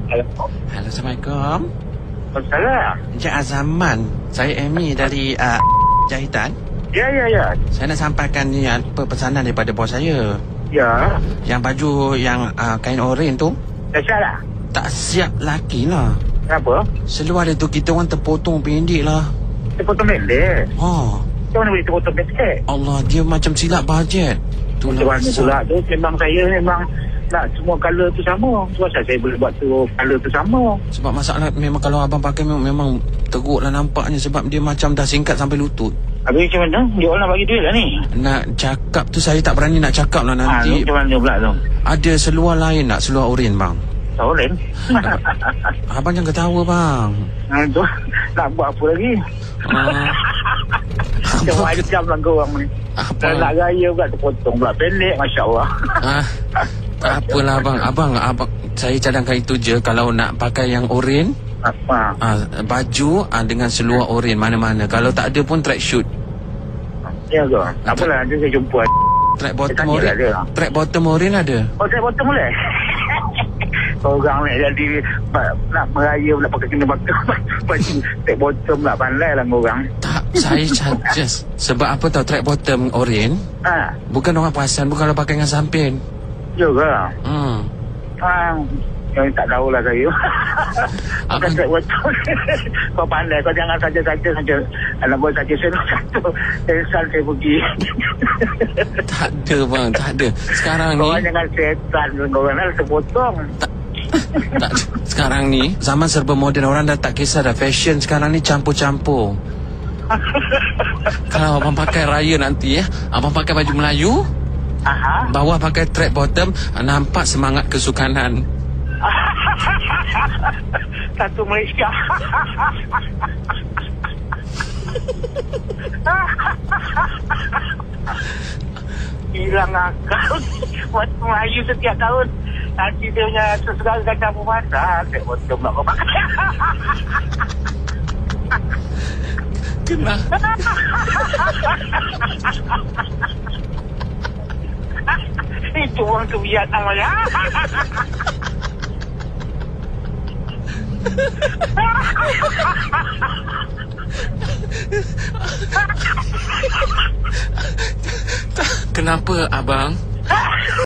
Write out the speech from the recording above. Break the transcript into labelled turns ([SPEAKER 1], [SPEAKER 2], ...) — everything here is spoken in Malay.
[SPEAKER 1] Halo.
[SPEAKER 2] Halo, Assalamualaikum.
[SPEAKER 1] Salam.
[SPEAKER 2] Encik Azaman, saya Amy dari Jahitan.
[SPEAKER 1] Ya.
[SPEAKER 2] Saya nak sampaikan ni pesanan daripada bos saya.
[SPEAKER 1] Ya.
[SPEAKER 2] Yang baju yang kain oren tu
[SPEAKER 1] Tak salah.
[SPEAKER 2] tak siap laki lah.
[SPEAKER 1] Kenapa?
[SPEAKER 2] Seluar dia tu kita orang terpotong pendek lah.
[SPEAKER 1] Terpotong pendek.
[SPEAKER 2] Oh,
[SPEAKER 1] Macam mana boleh terpotong pendek?
[SPEAKER 2] Allah, dia macam silap bajet. Tu
[SPEAKER 1] Macam mana pula tu? Memang saya nak semua colour tu sama. Sebab saya boleh buat tu colour tu sama.
[SPEAKER 2] Sebab masalah memang kalau abang pakai memang teruk lah nampaknya. Sebab dia macam dah singkat sampai lutut.
[SPEAKER 1] Habis macam mana? Dia orang nak bagi duit lah ni.
[SPEAKER 2] Nak cakap tu saya tak berani nak cakap lah nanti.
[SPEAKER 1] Macam mana pula tu?
[SPEAKER 2] Ada seluar lain tak? Seluar oren bang?
[SPEAKER 1] Soren?
[SPEAKER 2] Abang jangan ketawa bang.
[SPEAKER 1] Tu nak buat apa lagi? Macam-macam lah korang ni. Kalau nak gaya pula terpotong pula pendek. Masya Allah.
[SPEAKER 2] Tak apalah abang. Saya cadangkan itu je. Kalau nak pakai yang oren, baju dengan seluar oren mana-mana. Kalau tak ada pun track shoot.
[SPEAKER 1] Ya ke? Tak apalah, nanti saya jumpa.
[SPEAKER 2] Track bottom oren. Track bottom oren ada.
[SPEAKER 1] Oh, track bottom boleh? Orang ni jadi nak meraya pula pakai kena pakai baju track bottom lah. Pandai lah korang.
[SPEAKER 2] Tak, saya just sebab apa tahu track bottom oren. Bukan orang perasan, bukan kalau pakai dengan samping.
[SPEAKER 1] Ya ke? Yang tak tahulah saya. Bukan track bottom. Kau pandai, kau jangan saja-saja anak buat saja satu tensan saya pergi.
[SPEAKER 2] Tak ada bang, tak ada. Sekarang ni
[SPEAKER 1] korang jangan setan, korang nak terpotong.
[SPEAKER 2] Tak, sekarang ni zaman serba moden, orang dah tak kisah dah. Fashion sekarang ni campur-campur. Kalau abang pakai raya nanti abang pakai baju Melayu, bawah pakai track bottom, nampak semangat kesukanan.
[SPEAKER 1] Satu Malaysia. Hilang akal. Waktu Melayu setiap tahun nanti dia punya sesuatu kacang pematah. Saya bottom nak kau pakai.
[SPEAKER 2] Kenapa?
[SPEAKER 1] Itu orang kebiasaan saya.
[SPEAKER 2] Kenapa abang?